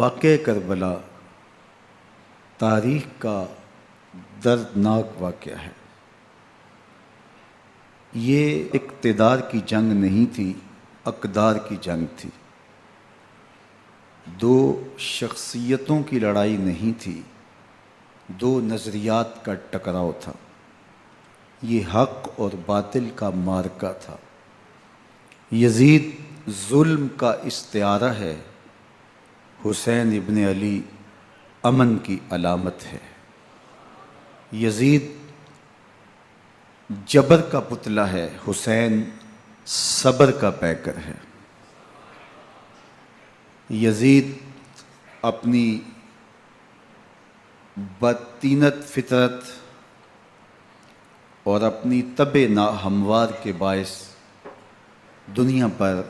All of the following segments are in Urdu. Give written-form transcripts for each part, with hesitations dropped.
واقعہ کربلا تاریخ کا دردناک واقعہ ہے۔ یہ اقتدار کی جنگ نہیں تھی، اقدار کی جنگ تھی۔ دو شخصیتوں کی لڑائی نہیں تھی، دو نظریات کا ٹکراؤ تھا۔ یہ حق اور باطل کا معرکہ تھا۔ یزید ظلم کا استعارہ ہے، حسین ابن علی امن کی علامت ہے۔ یزید جبر کا پتلا ہے، حسین صبر کا پیکر ہے۔ یزید اپنی بدطینت فطرت اور اپنی طبع ناہموار کے باعث دنیا پر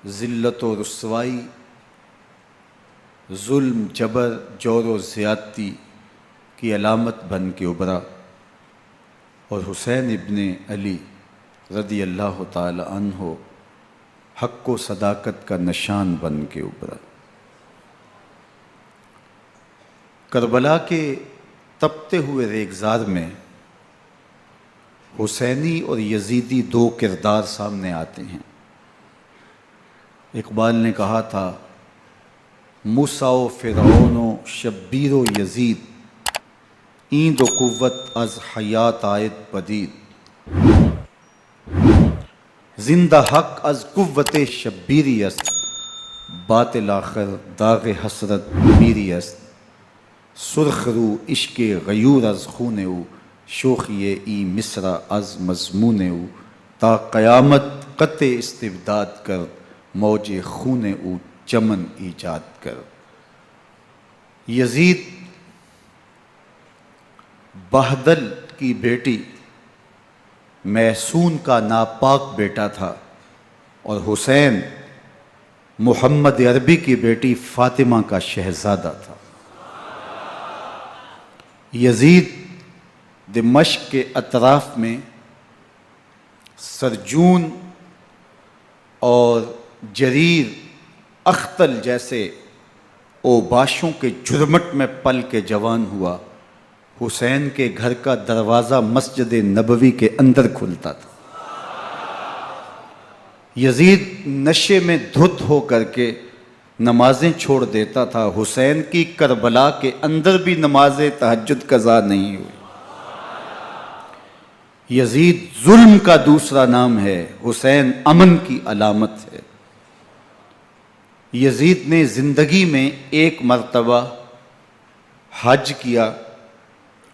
ذلت و رسوائی، ظلم، جبر، جور و زیادتی کی علامت بن کے ابھرا، اور حسین ابن علی رضی اللہ تعالی عنہ حق و صداقت کا نشان بن کے ابھرا۔ کربلا کے تپتے ہوئے ریگزار میں حسینی اور یزیدی دو کردار سامنے آتے ہیں۔ اقبال نے کہا تھا، موسیٰ و فرعون و شبیر و یزید، این دو قوت از حیات آید پدید۔ زندہ حق از قوت شبیری است، باطل آخر داغ حسرت میری است۔ سرخ رو عشق غیور از خون او، شوخی این مصرع از مضمون او۔ تا قیامت قطع استبداد کر، موج خون او چمن ایجاد کر۔ یزید بہدل کی بیٹی محسون کا ناپاک بیٹا تھا، اور حسین محمد عربی کی بیٹی فاطمہ کا شہزادہ تھا۔ یزید دمشق کے اطراف میں سرجون اور جریر اختل جیسے اوباشوں کے جھرمٹ میں پل کے جوان ہوا۔ حسین کے گھر کا دروازہ مسجد نبوی کے اندر کھلتا تھا۔ یزید نشے میں دھت ہو کر کے نمازیں چھوڑ دیتا تھا۔ حسین کی کربلا کے اندر بھی نماز تہجد قضا نہیں ہوئی۔ یزید ظلم کا دوسرا نام ہے، حسین امن کی علامت ہے۔ یزید نے زندگی میں ایک مرتبہ حج کیا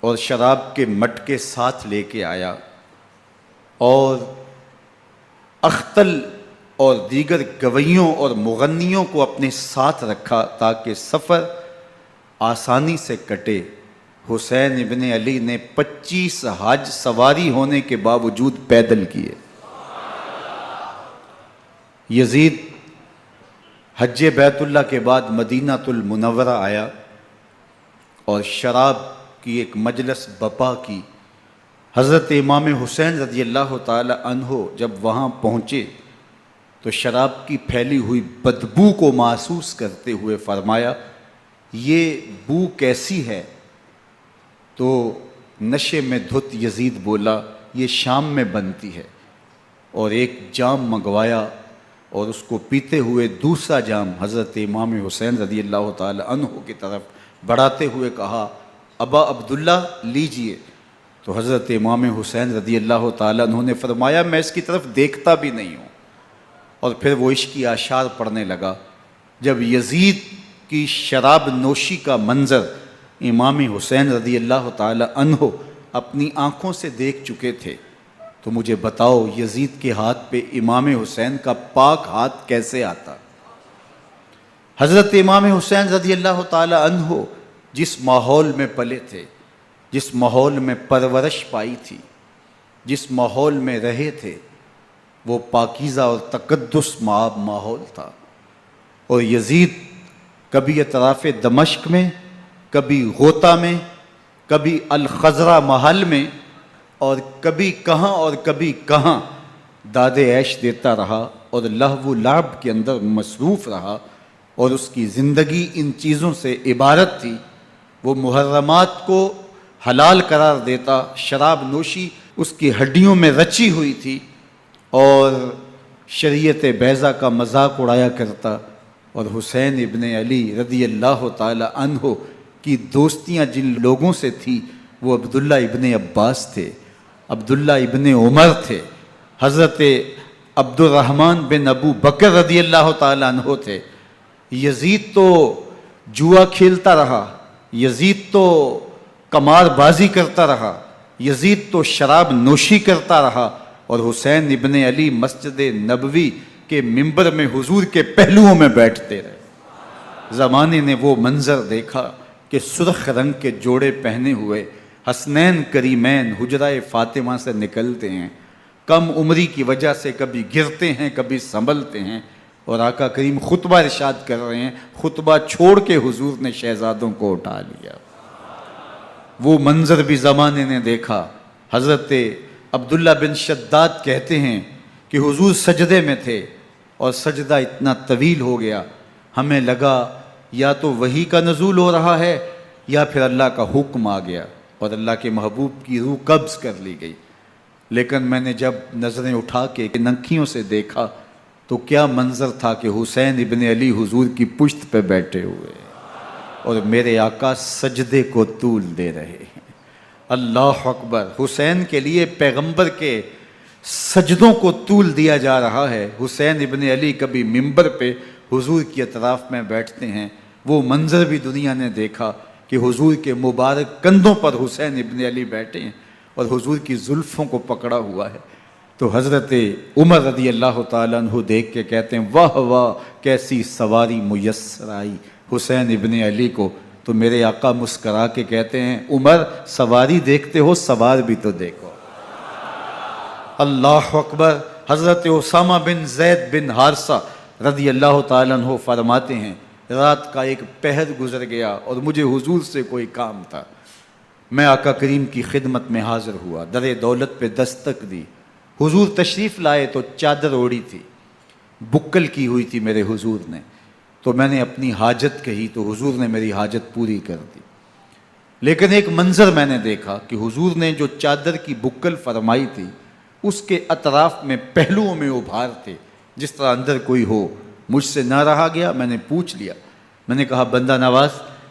اور شراب کے مٹکے ساتھ لے کے آیا، اور اختل اور دیگر گویوں اور مغنیوں کو اپنے ساتھ رکھا تاکہ سفر آسانی سے کٹے۔ حسین ابن علی نے 25 حج سواری ہونے کے باوجود پیدل کیے۔ یزید حج بیت اللہ کے بعد مدینہ المنورہ آیا اور شراب کی ایک مجلس بپا کی۔ حضرت امام حسین رضی اللہ تعالی عنہ جب وہاں پہنچے تو شراب کی پھیلی ہوئی بدبو کو محسوس کرتے ہوئے فرمایا، یہ بو کیسی ہے؟ تو نشے میں دھت یزید بولا، یہ شام میں بنتی ہے، اور ایک جام منگوایا اور اس کو پیتے ہوئے دوسرا جام حضرت امام حسین رضی اللہ تعالی عنہ کی طرف بڑھاتے ہوئے کہا، ابا عبداللہ لیجئے۔ تو حضرت امام حسین رضی اللہ تعالی عنہ نے فرمایا، میں اس کی طرف دیکھتا بھی نہیں ہوں، اور پھر وہ عشقی اشعار پڑھنے لگا۔ جب یزید کی شراب نوشی کا منظر امام حسین رضی اللہ تعالی عنہ اپنی آنکھوں سے دیکھ چکے تھے تو مجھے بتاؤ، یزید کے ہاتھ پہ امام حسین کا پاک ہاتھ کیسے آتا؟ حضرت امام حسین رضی اللہ تعالی عنہ جس ماحول میں پلے تھے، جس ماحول میں پرورش پائی تھی، جس ماحول میں رہے تھے، وہ پاکیزہ اور تقدس مآب ماحول تھا۔ اور یزید کبھی اطراف دمشق میں، کبھی غوطہ میں، کبھی الخضرہ محل میں، اور کبھی کہاں داد عیش دیتا رہا اور لہو و لعب کے اندر مصروف رہا۔ اور اس کی زندگی ان چیزوں سے عبارت تھی۔ وہ محرمات کو حلال قرار دیتا، شراب نوشی اس کی ہڈیوں میں رچی ہوئی تھی، اور شریعت بیضا کا مذاق اڑایا کرتا۔ اور حسین ابن علی رضی اللہ تعالی عنہ کی دوستیاں جن لوگوں سے تھی وہ عبداللہ ابن عباس تھے، عبداللہ ابن عمر تھے، حضرت عبد الرحمن بن ابو بکر رضی اللہ تعالی عنہ تھے۔ یزید تو جوا کھیلتا رہا، یزید تو قمار بازی کرتا رہا، یزید تو شراب نوشی کرتا رہا، اور حسین ابن علی مسجد نبوی کے ممبر میں حضور کے پہلوؤں میں بیٹھتے رہے۔ زمانے نے وہ منظر دیکھا کہ سرخ رنگ کے جوڑے پہنے ہوئے حسنین کریمین حجرہ فاطمہ سے نکلتے ہیں، کم عمری کی وجہ سے کبھی گرتے ہیں کبھی سنبھلتے ہیں، اور آقا کریم خطبہ ارشاد کر رہے ہیں، خطبہ چھوڑ کے حضور نے شہزادوں کو اٹھا لیا۔ وہ منظر بھی زمانے نے دیکھا۔ حضرت عبداللہ بن شداد کہتے ہیں کہ حضور سجدے میں تھے اور سجدہ اتنا طویل ہو گیا، ہمیں لگا یا تو وحی کا نزول ہو رہا ہے یا پھر اللہ کا حکم آ گیا اور اللہ کے محبوب کی روح قبض کر لی گئی۔ لیکن میں نے جب نظریں اٹھا کے ننکیوں سے دیکھا تو کیا منظر تھا کہ حسین ابن علی حضور کی پشت پہ بیٹھے ہوئے اور میرے آقا سجدے کو طول دے رہے ہیں۔ اللہ اکبر! حسین کے لیے پیغمبر کے سجدوں کو طول دیا جا رہا ہے۔ حسین ابن علی کبھی ممبر پہ حضور کی اطراف میں بیٹھتے ہیں، وہ منظر بھی دنیا نے دیکھا کہ حضور کے مبارک کندھوں پر حسین ابن علی بیٹھے ہیں اور حضور کی زلفوں کو پکڑا ہوا ہے۔ تو حضرت عمر رضی اللہ تعالیٰ عنہ دیکھ کے کہتے ہیں واہ واہ کیسی سواری میسر آئی حسین ابن علی کو۔ تو میرے آقا مسکرا کے کہتے ہیں عمر سواری دیکھتے ہو سوار بھی تو دیکھو۔ اللہ اکبر! حضرت اسامہ بن زید بن حارثہ رضی اللہ تعالیٰ عنہ فرماتے ہیں رات کا ایک پہر گزر گیا اور مجھے حضور سے کوئی کام تھا، میں آقا کریم کی خدمت میں حاضر ہوا، در دولت پہ دستک دی، حضور تشریف لائے تو چادر اوڑی تھی، بکل کی ہوئی تھی میرے حضور نے، تو میں نے اپنی حاجت کہی تو حضور نے میری حاجت پوری کر دی۔ لیکن ایک منظر میں نے دیکھا کہ حضور نے جو چادر کی بکل فرمائی تھی اس کے اطراف میں پہلوؤں میں ابھار تھے جس طرح اندر کوئی ہو۔ مجھ سے نہ رہا گیا، میں نے پوچھ لیا، میں نے کہا بندہ نواز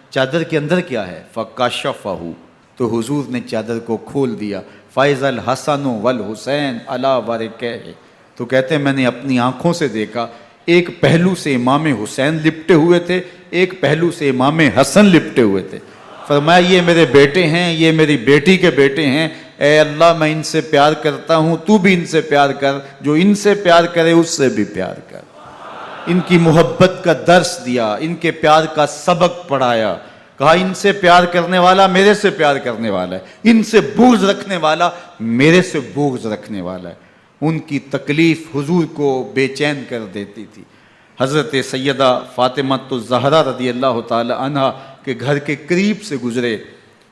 چادر کے اندر کیا ہے؟ فکشفہ، تو حضور نے چادر کو کھول دیا، فائز الحسن والحسین علی ورکہ، تو کہتے ہیں میں نے اپنی آنکھوں سے دیکھا ایک پہلو سے امام حسین لپٹے ہوئے تھے، ایک پہلو سے امام حسن لپٹے ہوئے تھے۔ فرمایا یہ میرے بیٹے ہیں، یہ میری بیٹی کے بیٹے ہیں، اے اللہ میں ان سے پیار کرتا ہوں، تو بھی ان سے پیار کر، جو ان سے پیار کرے اس سے بھی پیار کر۔ ان کی محبت کا درس دیا، ان کے پیار کا سبق پڑھایا، کہا ان سے پیار کرنے والا میرے سے پیار کرنے والا ہے، ان سے بغض رکھنے والا میرے سے بغض رکھنے والا ہے۔ ان کی تکلیف حضور کو بے چین کر دیتی تھی۔ حضرت سیدہ فاطمہ الزہرا رضی اللہ تعالی عنہ کے گھر کے قریب سے گزرے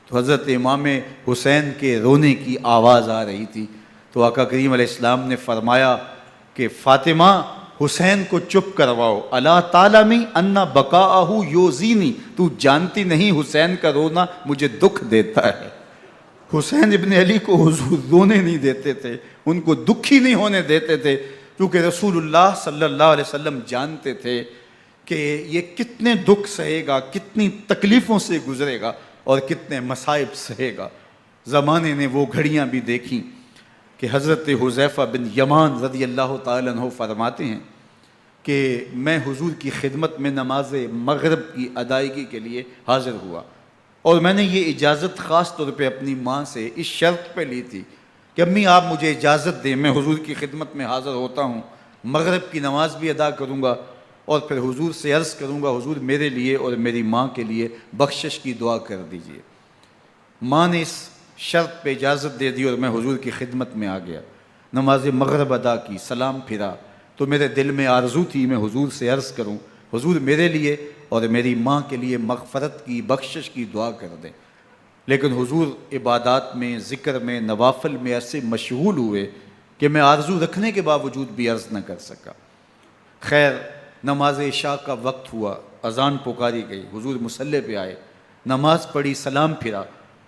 تو حضرت امام حسین کے رونے کی آواز آ رہی تھی، تو آقا کریم علیہ السلام نے فرمایا کہ فاطمہ حسین کو چپ کرواؤ، اللہ تعالیٰ انا بقاءہ یوزینی، تو جانتی نہیں حسین کا رونا مجھے دکھ دیتا ہے۔ حسین ابن علی کو حضور رونے نہیں دیتے تھے، ان کو دکھی نہیں ہونے دیتے تھے، کیونکہ رسول اللہ صلی اللہ علیہ وسلم جانتے تھے کہ یہ کتنے دکھ سہے گا، کتنی تکلیفوں سے گزرے گا اور کتنے مصائب سہے گا۔ زمانے نے وہ گھڑیاں بھی دیکھیں کہ حضرت حذیفہ بن یمان رضی اللہ تعالیٰ عنہ فرماتے ہیں کہ میں حضور کی خدمت میں نماز مغرب کی ادائیگی کے لیے حاضر ہوا، اور میں نے یہ اجازت خاص طور پہ اپنی ماں سے اس شرط پہ لی تھی کہ امی آپ مجھے اجازت دیں، میں حضور کی خدمت میں حاضر ہوتا ہوں، مغرب کی نماز بھی ادا کروں گا اور پھر حضور سے عرض کروں گا حضور میرے لیے اور میری ماں کے لیے بخشش کی دعا کر دیجئے۔ ماں نے اس شرط پہ اجازت دے دی اور میں حضور کی خدمت میں آ گیا، نماز مغرب ادا کی، سلام پھرا تو میرے دل میں آرزو تھی میں حضور سے عرض کروں حضور میرے لیے اور میری ماں کے لیے مغفرت کی بخشش کی دعا کر دیں، لیکن حضور عبادات میں ذکر میں نوافل میں ایسے مشغول ہوئے کہ میں آرزو رکھنے کے باوجود بھی عرض نہ کر سکا۔ خیر نماز عشاء کا وقت ہوا، اذان پکاری گئی، حضور مصلی پہ آئے، نماز پڑھی، سلام پھرا،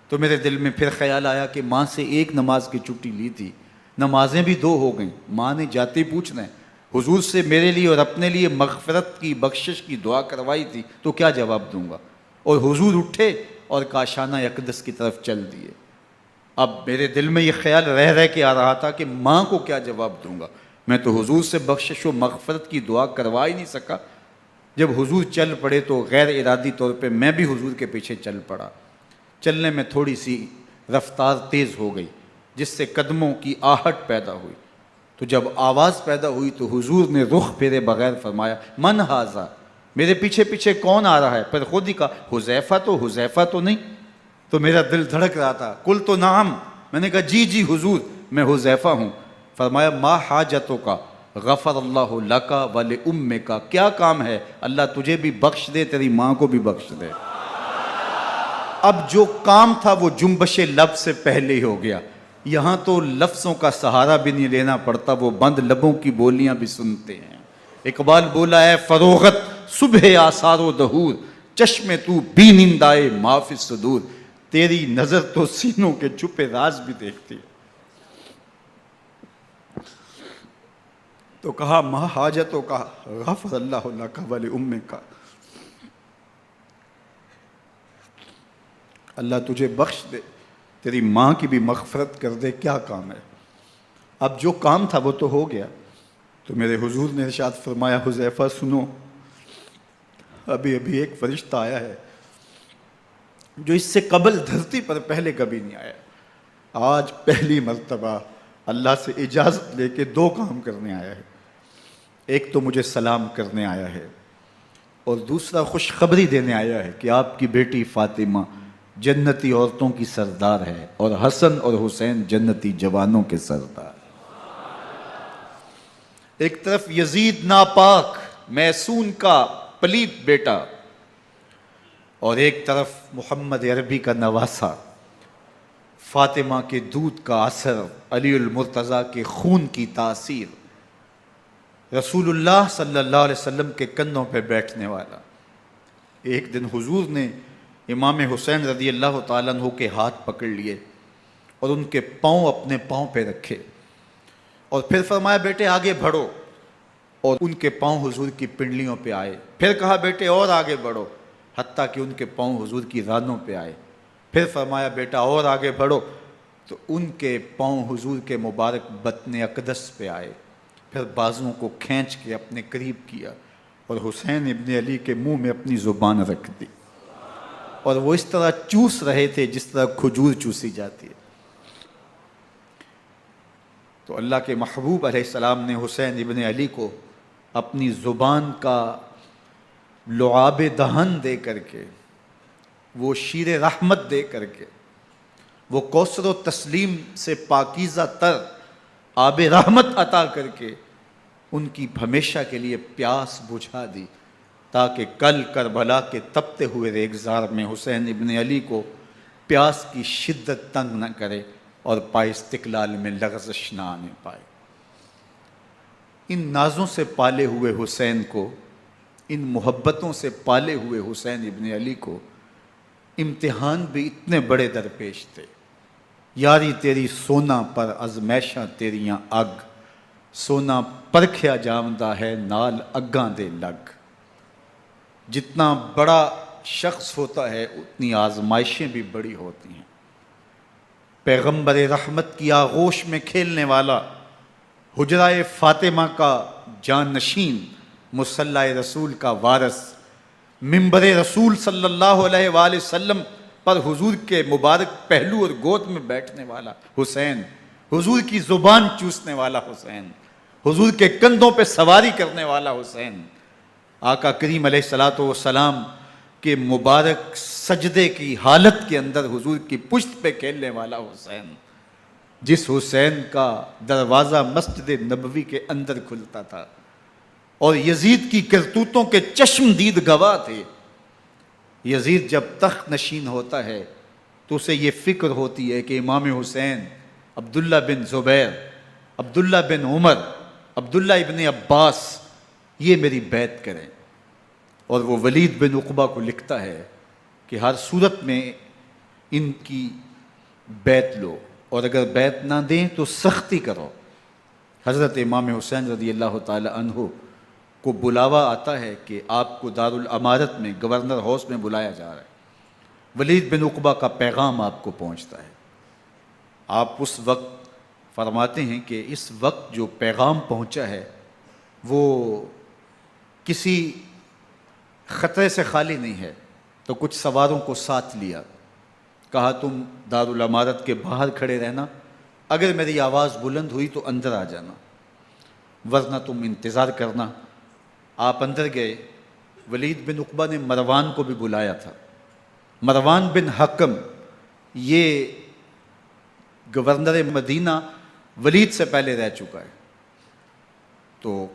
تو میرے دل میں پھر خیال آیا کہ ماں سے ایک نماز کی چھٹی لی تھی، نمازیں بھی 2 ہو گئیں، ماں نے جاتے ہی پوچھنا ہے، حضور سے میرے لیے اور اپنے لیے مغفرت کی، بخشش کی دعا کروائی تھی، تو کیا جواب دوں گا؟ اور حضور اٹھے اور کاشانہ اقدس کی طرف چل دیے۔ اب میرے دل میں یہ خیال رہ کے آ رہا تھا کہ ماں کو کیا جواب دوں گا؟ میں تو حضور سے بخشش و مغفرت کی دعا کروا ہی نہیں سکا۔ جب حضور چل پڑے تو غیر ارادی طور پہ میں بھی حضور کے پیچھے چل پڑا۔ چلنے میں تھوڑی سی رفتار تیز ہو گئی، جس سے قدموں کی آہٹ پیدا ہوئی، تو جب آواز پیدا ہوئی تو حضور نے رخ پھیرے بغیر فرمایا، من ھذا، میرے پیچھے پیچھے کون آ رہا ہے؟ پھر خود ہی کہا، حذیفہ تو نہیں؟ تو میرا دل دھڑک رہا تھا، قلت نعم، میں نے کہا جی حضور، میں حذیفہ ہوں۔ فرمایا، ما حاجتک، غفر اللہ لک ولامک، کیا کام ہے؟ اللہ تجھے بھی بخش دے، تیری ماں کو بھی بخش دے۔ اب جو کام تھا وہ جنبش لب سے پہلے ہی ہو گیا، یہاں تو لفظوں کا سہارا بھی نہیں لینا پڑتا، وہ بند لبوں کی بولیاں بھی سنتے ہیں۔ اقبال بولا ہے، فروغت صبح آثار و دہور، چشم تو بی نندائے ما فی الصدور، تیری نظر تو سینوں کے چھپے راز بھی دیکھتی ہے۔ تو کہا، ما حاجتوں کا، غفر اللہ لک ولامک، اللہ تجھے بخش دے، تیری ماں کی بھی مغفرت کر دے، کیا کام ہے؟ اب جو کام تھا وہ تو ہو گیا۔ تو میرے حضور نے ارشاد فرمایا، حذیفہ سنو، ابھی ایک فرشتہ آیا ہے جو اس سے قبل دھرتی پر پہلے کبھی نہیں آیا، آج پہلی مرتبہ اللہ سے اجازت لے کے 2 کام کرنے آیا ہے۔ ایک تو مجھے سلام کرنے آیا ہے، اور دوسرا خوشخبری دینے آیا ہے کہ آپ کی بیٹی فاطمہ جنتی عورتوں کی سردار ہے، اور حسن اور حسین جنتی جوانوں کے سردار۔ ایک طرف یزید ناپاک میسون کا پلیت بیٹا، اور ایک طرف محمد عربی کا نواسا، فاطمہ کے دودھ کا اثر، علی المرتضیٰ کے خون کی تاثیر، رسول اللہ صلی اللہ علیہ وسلم کے کندھوں پہ بیٹھنے والا۔ ایک دن حضور نے امام حسین رضی اللہ تعالیٰ عنہ کے ہاتھ پکڑ لیے اور ان کے پاؤں اپنے پاؤں پہ رکھے، اور پھر فرمایا، بیٹے آگے بڑھو، اور ان کے پاؤں حضور کی پنڈلیوں پہ آئے۔ پھر کہا، بیٹے اور آگے بڑھو، حتیٰ کہ ان کے پاؤں حضور کی رانوں پہ آئے۔ پھر فرمایا، بیٹا اور آگے بڑھو، تو ان کے پاؤں حضور کے مبارک بطن اقدس پہ آئے۔ پھر بازوؤں کو کھینچ کے اپنے قریب کیا، اور حسین ابن علی کے منہ میں اپنی زبان رکھ دی، اور وہ اس طرح چوس رہے تھے جس طرح کھجور چوسی جاتی ہے۔ تو اللہ کے محبوب علیہ السلام نے حسین ابن علی کو اپنی زبان کا لعاب دہن دے کر کے، وہ شیر رحمت دے کر کے، وہ کوثر و تسلیم سے پاکیزہ تر آب رحمت عطا کر کے ان کی ہمیشہ کے لیے پیاس بجھا دی، تاکہ کل کربلا کے تپتے ہوئے ریگزار میں حسین ابن علی کو پیاس کی شدت تنگ نہ کرے اور پائے استقلال میں لغزش نہ آنے پائے۔ ان نازوں سے پالے ہوئے حسین کو، ان محبتوں سے پالے ہوئے حسین ابن علی کو امتحان بھی اتنے بڑے درپیش تھے۔ یاری تیری سونا پر ازمیشاں تیریاں اگ، سونا پرکھیا جامدہ ہے نال اگاں دے لگ۔ جتنا بڑا شخص ہوتا ہے اتنی آزمائشیں بھی بڑی ہوتی ہیں۔ پیغمبر رحمت کی آغوش میں کھیلنے والا، حجرہ فاطمہ کا جانشین، مصلی رسول کا وارث، منبر رسول صلی اللہ علیہ وآلہ وسلم پر حضور کے مبارک پہلو اور گود میں بیٹھنے والا حسین، حضور کی زبان چوسنے والا حسین، حضور کے کندھوں پہ سواری کرنے والا حسین، آقا کریم علیہ الصلوۃ والسلام کے مبارک سجدے کی حالت کے اندر حضور کی پشت پہ کھیلنے والا حسین، جس حسین کا دروازہ مسجد نبوی کے اندر کھلتا تھا اور یزید کی کرتوتوں کے چشم دید گواہ تھے۔ یزید جب تخت نشین ہوتا ہے تو اسے یہ فکر ہوتی ہے کہ امام حسین، عبداللہ بن زبیر، عبداللہ بن عمر، عبداللہ ابن عباس، یہ میری بیعت کریں. اور وہ ولید بن عقبہ کو لکھتا ہے کہ ہر صورت میں ان کی بیعت لو، اور اگر بیعت نہ دیں تو سختی کرو. حضرت امام حسین رضی اللہ تعالی عنہ کو بلاوا آتا ہے کہ آپ کو دارالامارت میں گورنر ہاؤس میں بلایا جا رہا ہے. ولید بن عقبہ کا پیغام آپ کو پہنچتا ہے. آپ اس وقت فرماتے ہیں کہ اس وقت جو پیغام پہنچا ہے وہ کسی خطرے سے خالی نہیں ہے. تو کچھ سواروں کو ساتھ لیا، کہا تم دارالامارت کے باہر کھڑے رہنا، اگر میری آواز بلند ہوئی تو اندر آ جانا، ورنہ تم انتظار کرنا. آپ اندر گئے. ولید بن عقبہ نے مروان کو بھی بلایا تھا. مروان بن حکم یہ گورنر مدینہ ولید سے پہلے رہ چکا ہے، تو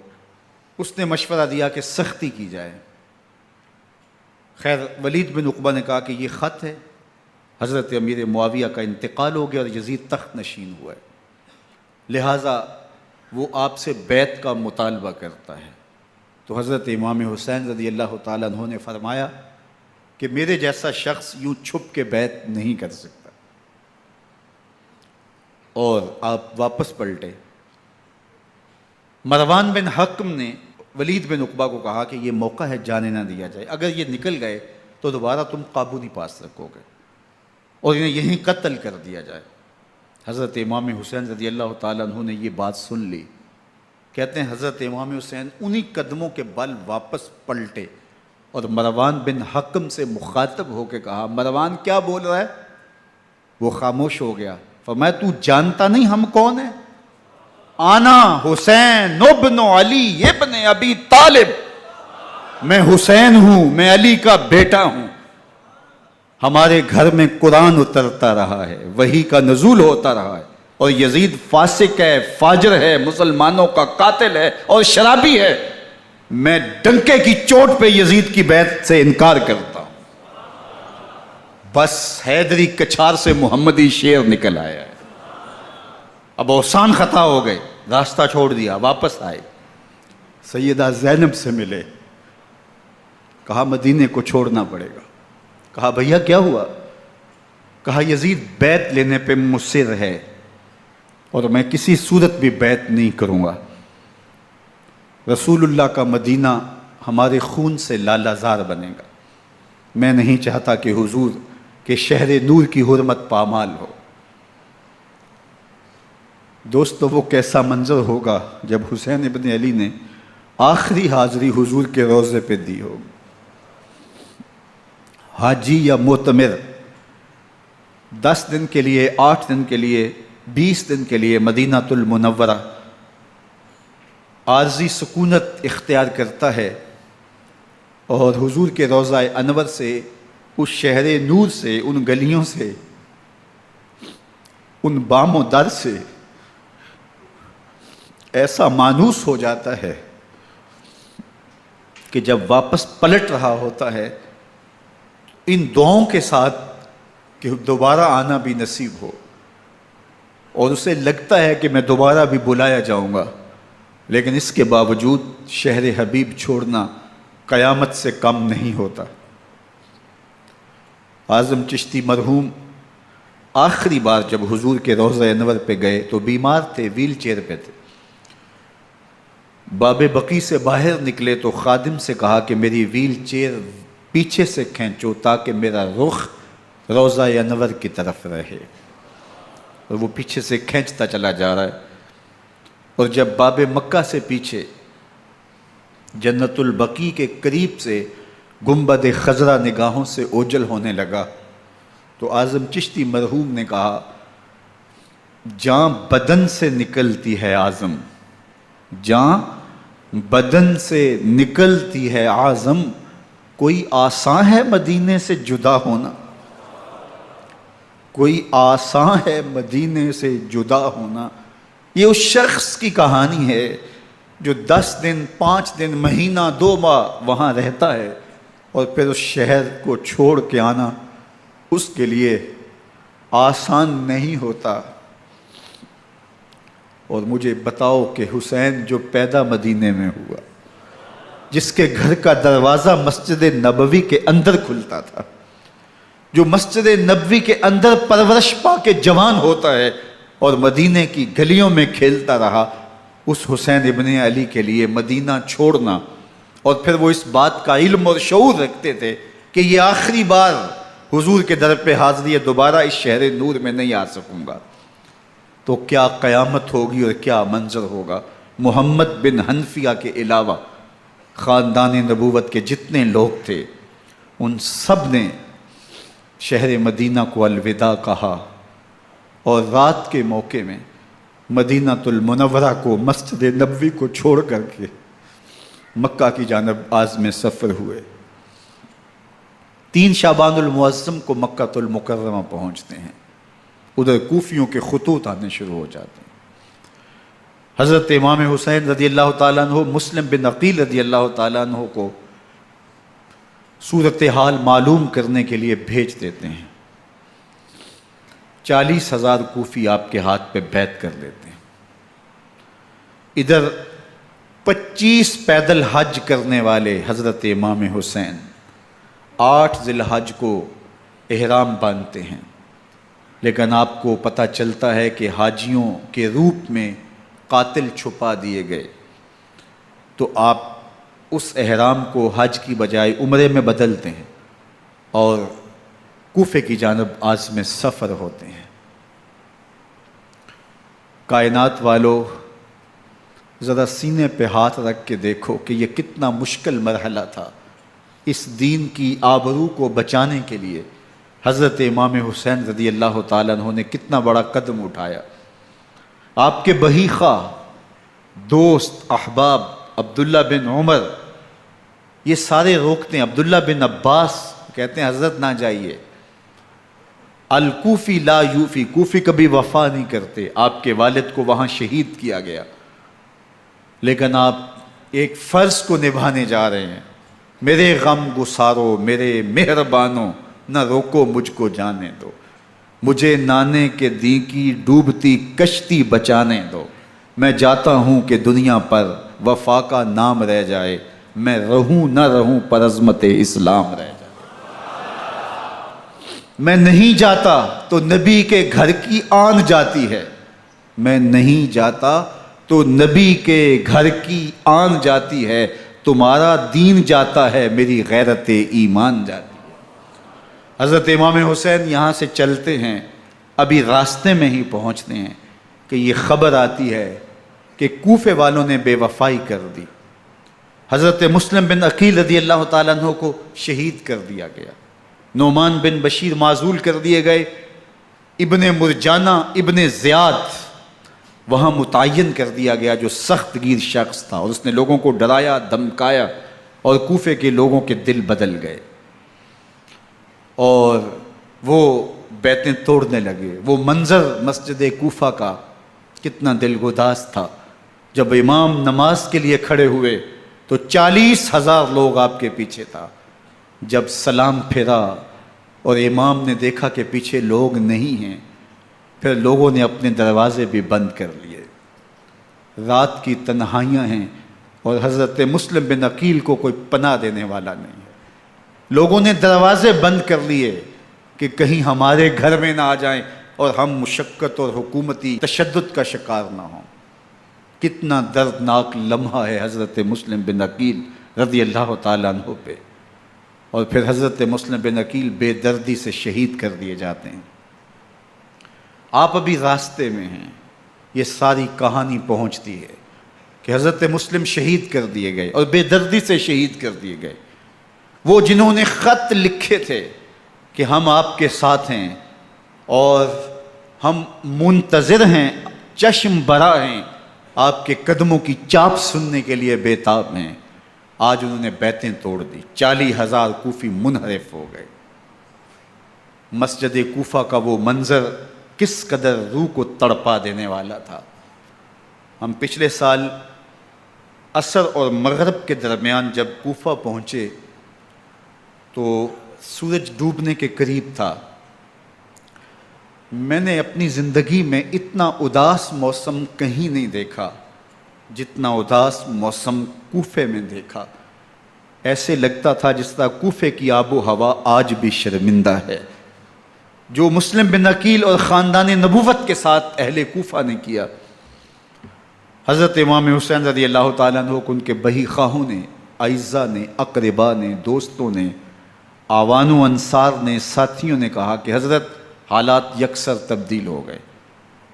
اس نے مشورہ دیا کہ سختی کی جائے. خیر ولید بن عقبہ نے کہا کہ یہ خط ہے، حضرت امیر معاویہ کا انتقال ہو گیا اور یزید تخت نشین ہوا ہے، لہٰذا وہ آپ سے بیعت کا مطالبہ کرتا ہے. تو حضرت امام حسین رضی اللہ تعالیٰ عنہ نے فرمایا کہ میرے جیسا شخص یوں چھپ کے بیعت نہیں کر سکتا. اور آپ واپس پلٹے. مروان بن حکم نے ولید بن عقبہ کو کہا کہ یہ موقع ہے جانے نہ دیا جائے، اگر یہ نکل گئے تو دوبارہ تم قابو نہیں پا سکو گے، اور انہیں یہیں قتل کر دیا جائے. حضرت امام حسین رضی اللہ تعالیٰ عنہ نے یہ بات سن لی. کہتے ہیں حضرت امام حسین انہی قدموں کے بل واپس پلٹے اور مروان بن حکم سے مخاطب ہو کے کہا، مروان کیا بول رہا ہے؟ وہ خاموش ہو گیا. فرمایا تو جانتا نہیں ہم کون ہیں؟ آنا حسین ابن علی ابن ابی طالب، میں حسین ہوں، میں علی کا بیٹا ہوں. ہمارے گھر میں قرآن اترتا رہا ہے، وحی کا نزول ہوتا رہا ہے، اور یزید فاسق ہے، فاجر ہے، مسلمانوں کا قاتل ہے اور شرابی ہے. میں ڈنکے کی چوٹ پہ یزید کی بیعت سے انکار کرتا ہوں. بس حیدری کچھار سے محمدی شیر نکل آیا ہے. اب اوسان خطا ہو گئے، راستہ چھوڑ دیا، واپس آئے. سیدہ زینب سے ملے، کہا مدینے کو چھوڑنا پڑے گا. کہا بھیا کیا ہوا؟ کہا یزید بیعت لینے پہ مصر ہے اور میں کسی صورت بھی بیعت نہیں کروں گا. رسول اللہ کا مدینہ ہمارے خون سے لالہ زار بنے گا. میں نہیں چاہتا کہ حضور کے شہر نور کی حرمت پامال ہو. دوستو وہ کیسا منظر ہوگا جب حسین ابن علی نے آخری حاضری حضور کے روضے پہ دی ہوگی. حاجی یا معتمر 10 دن کے لیے، 8 دن کے لیے، 20 دن کے لیے مدینہ المنورہ عارضی سکونت اختیار کرتا ہے، اور حضور کے روضہ انور سے، اس شہر نور سے، ان گلیوں سے، ان بام و در سے ایسا مانوس ہو جاتا ہے کہ جب واپس پلٹ رہا ہوتا ہے ان دعاؤں کے ساتھ کہ دوبارہ آنا بھی نصیب ہو، اور اسے لگتا ہے کہ میں دوبارہ بھی بلایا جاؤں گا، لیکن اس کے باوجود شہر حبیب چھوڑنا قیامت سے کم نہیں ہوتا. اعظم چشتی مرحوم آخری بار جب حضور کے روضہ انور پہ گئے تو بیمار تھے، ویل چیئر پہ تھے. باب بقی سے باہر نکلے تو خادم سے کہا کہ میری ویل چیئر پیچھے سے کھینچو تاکہ میرا رخ روضہ انور کی طرف رہے. اور وہ پیچھے سے کھینچتا چلا جا رہا ہے. اور جب باب مکہ سے پیچھے جنت البقیع کے قریب سے گنبد خضرا نگاہوں سے اوجل ہونے لگا تو اعظم چشتی مرحوم نے کہا، جان بدن سے نکلتی ہے اعظم، جان بدن سے نکلتی ہے اعظم، کوئی آسان ہے مدینے سے جدا ہونا، کوئی آسان ہے مدینے سے جدا ہونا. یہ اس شخص کی کہانی ہے جو 10 دن، 5 دن، مہینہ، 2 ماہ وہاں رہتا ہے اور پھر اس شہر کو چھوڑ کے آنا اس کے لیے آسان نہیں ہوتا. اور مجھے بتاؤ کہ حسین جو پیدا مدینے میں ہوا، جس کے گھر کا دروازہ مسجد نبوی کے اندر کھلتا تھا، جو مسجد نبوی کے اندر پرورش پا کے جوان ہوتا ہے اور مدینے کی گلیوں میں کھیلتا رہا، اس حسین ابن علی کے لیے مدینہ چھوڑنا، اور پھر وہ اس بات کا علم اور شعور رکھتے تھے کہ یہ آخری بار حضور کے در پہ حاضری ہے، دوبارہ اس شہر نور میں نہیں آ سکوں گا، تو کیا قیامت ہوگی اور کیا منظر ہوگا۔ محمد بن حنفیہ کے علاوہ خاندان نبوت کے جتنے لوگ تھے ان سب نے شہر مدینہ کو الوداع کہا، اور رات کے موقع میں مدینہ المنورہ کو، مسجد نبوی کو چھوڑ کر کے مکہ کی جانب عازم سفر ہوئے۔ 3 شعبان المعظم کو مکہ المکرمہ پہنچتے ہیں، ادھر کوفیوں کے خطوط آنے شروع ہو جاتے ہیں۔ حضرت امام حسین رضی اللہ تعالیٰ عنہ مسلم بن عقیل رضی اللہ تعالیٰ عنہ کو صورتحال معلوم کرنے کے لیے بھیج دیتے ہیں۔ 40,000 کوفی آپ کے ہاتھ پہ بیعت کر لیتے ہیں۔ ادھر 25 پیدل حج کرنے والے حضرت امام حسین 8 ذی الحج کو احرام باندھتے ہیں، لیکن آپ کو پتہ چلتا ہے کہ حاجیوں کے روپ میں قاتل چھپا دیے گئے، تو آپ اس احرام کو حج کی بجائے عمرے میں بدلتے ہیں اور کوفے کی جانب عازم سفر ہوتے ہیں۔ کائنات والو، ذرا سینے پہ ہاتھ رکھ کے دیکھو کہ یہ کتنا مشکل مرحلہ تھا۔ اس دین کی آبرو کو بچانے کے لیے حضرت امام حسین رضی اللہ تعالیٰ عنہ نے کتنا بڑا قدم اٹھایا۔ آپ کے بہی خواہ، دوست، احباب عبداللہ بن عمر یہ سارے روکتے ہیں۔ عبداللہ بن عباس کہتے ہیں حضرت نہ جائیے، الکوفی لا یوفی، کوفی کبھی وفا نہیں کرتے، آپ کے والد کو وہاں شہید کیا گیا، لیکن آپ ایک فرض کو نبھانے جا رہے ہیں۔ میرے غم گسارو، میرے مہربانوں، نہ روکو مجھ کو جانے دو، مجھے نانے کے دی کی ڈوبتی کشتی بچانے دو، میں جاتا ہوں کہ دنیا پر وفا کا نام رہ جائے، میں رہوں نہ رہوں پر عظمت اسلام رہ جائے۔ میں نہیں جاتا تو نبی کے گھر کی آن جاتی ہے، میں نہیں جاتا تو نبی کے گھر کی آن جاتی ہے، تمہارا دین جاتا ہے، میری غیرت ایمان جاتی ہے۔ حضرت امام حسین یہاں سے چلتے ہیں، ابھی راستے میں ہی پہنچتے ہیں کہ یہ خبر آتی ہے کہ کوفے والوں نے بے وفائی کر دی، حضرت مسلم بن عقیل رضی اللہ تعالیٰ عنہ کو شہید کر دیا گیا، نعمان بن بشیر معزول کر دیے گئے، ابن مرجانہ ابن زیاد وہاں متعین کر دیا گیا جو سخت گیر شخص تھا، اور اس نے لوگوں کو ڈرایا، دھمکایا، اور کوفے کے لوگوں کے دل بدل گئے اور وہ بیتیں توڑنے لگے۔ وہ منظر مسجد کوفہ کا کتنا دلگداز تھا، جب امام نماز کے لیے کھڑے ہوئے تو 40,000 لوگ آپ کے پیچھے تھا۔ جب سلام پھیرا اور امام نے دیکھا کہ پیچھے لوگ نہیں ہیں، پھر لوگوں نے اپنے دروازے بھی بند کر لیے۔ رات کی تنہائیاں ہیں اور حضرت مسلم بن عقیل کو کوئی پناہ دینے والا نہیں ہے۔ لوگوں نے دروازے بند کر لیے کہ کہیں ہمارے گھر میں نہ آ جائیں اور ہم مشقت اور حکومتی تشدد کا شکار نہ ہوں۔ کتنا دردناک لمحہ ہے حضرت مسلم بن عقیل رضی اللہ تعالیٰ عنہ پہ، اور پھر حضرت مسلم بن عقیل بے دردی سے شہید کر دیے جاتے ہیں۔ آپ ابھی راستے میں ہیں، یہ ساری کہانی پہنچتی ہے کہ حضرت مسلم شہید کر دیے گئے اور بے دردی سے شہید کر دیے گئے۔ وہ جنہوں نے خط لکھے تھے کہ ہم آپ کے ساتھ ہیں اور ہم منتظر ہیں، چشم برا ہیں، آپ کے قدموں کی چاپ سننے کے لیے بےتاب ہیں، آج انہوں نے بیتیں توڑ دی۔ 40,000 کوفی منحرف ہو گئے۔ مسجد کوفہ کا وہ منظر کس قدر روح کو تڑپا دینے والا تھا۔ ہم پچھلے سال عصر اور مغرب کے درمیان جب کوفہ پہنچے تو سورج ڈوبنے کے قریب تھا۔ میں نے اپنی زندگی میں اتنا اداس موسم کہیں نہیں دیکھا جتنا اداس موسم کوفے میں دیکھا۔ ایسے لگتا تھا جس طرح کوفے کی آب و ہوا آج بھی شرمندہ ہے۔ جو مسلم بن عقیل اور خاندان نبوت کے ساتھ اہل کوفہ نے کیا، حضرت امام حسین رضی اللہ تعالیٰ عنہ کو ان کے بہی خواہوں نے، اعزاء نے، اقربا نے، دوستوں نے، آوان و انصار نے، ساتھیوں نے کہا کہ حضرت حالات یکسر تبدیل ہو گئے،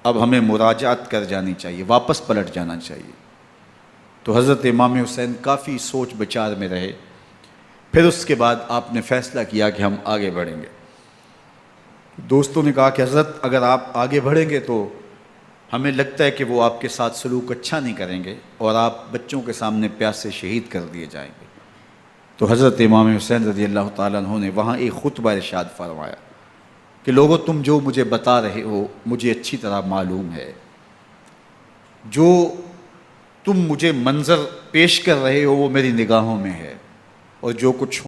اب ہمیں مراجعت کر جانی چاہیے، واپس پلٹ جانا چاہیے۔ تو حضرت امام حسین کافی سوچ بچار میں رہے، پھر اس کے بعد آپ نے فیصلہ کیا کہ ہم آگے بڑھیں گے۔ دوستوں نے کہا کہ حضرت اگر آپ آگے بڑھیں گے تو ہمیں لگتا ہے کہ وہ آپ کے ساتھ سلوک اچھا نہیں کریں گے اور آپ بچوں کے سامنے پیاسے شہید کر دیے جائیں گے۔ تو حضرت امام حسین رضی اللہ تعالیٰ عنہ نے وہاں ایک خطبہ ارشاد فرمایا کہ لوگوں تم جو مجھے بتا رہے ہو مجھے اچھی طرح معلوم ہے، جو تم مجھے منظر پیش کر رہے ہو وہ میری نگاہوں میں ہے، اور جو کچھ